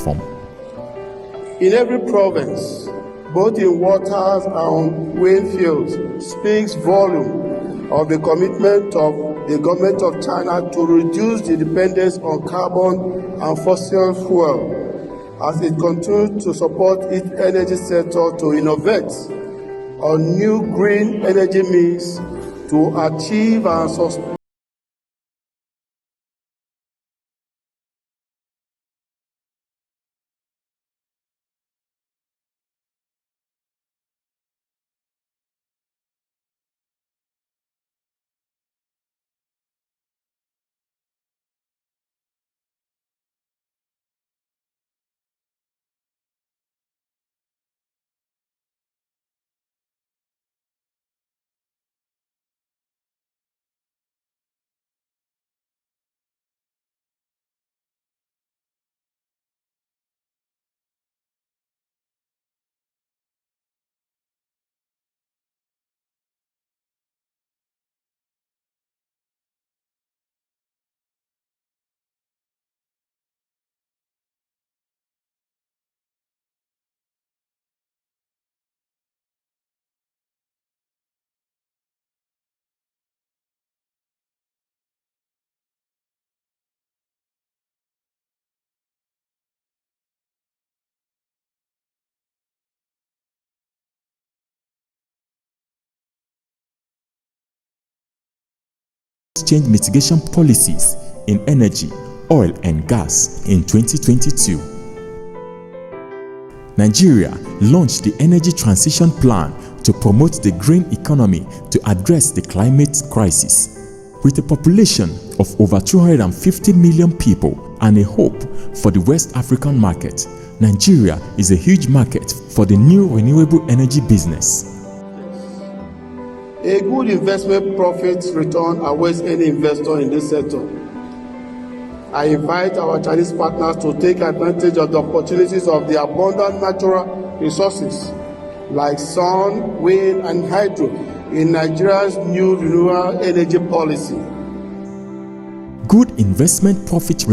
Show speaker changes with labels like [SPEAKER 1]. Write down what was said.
[SPEAKER 1] platform.
[SPEAKER 2] In every province, both in waters and wind fields, speaks volume of the commitment of the government of China to reduce the dependence on carbon and fossil fuel as it continues to support its energy sector to innovate on new green energy means to achieve and sustain
[SPEAKER 1] Change mitigation policies in energy, oil and gas in 2022. Nigeria launched the Energy Transition Plan to promote the green economy to address the climate crisis. With a population of over 250 million people and a hope for the West African market, Nigeria is a huge market for the new renewable energy business.
[SPEAKER 2] A good investment profit return awaits any investor in this sector. I invite our Chinese partners to take advantage of the opportunities of the abundant natural resources like sun, wind, and hydro in Nigeria's new renewable energy policy.
[SPEAKER 1] Good investment profit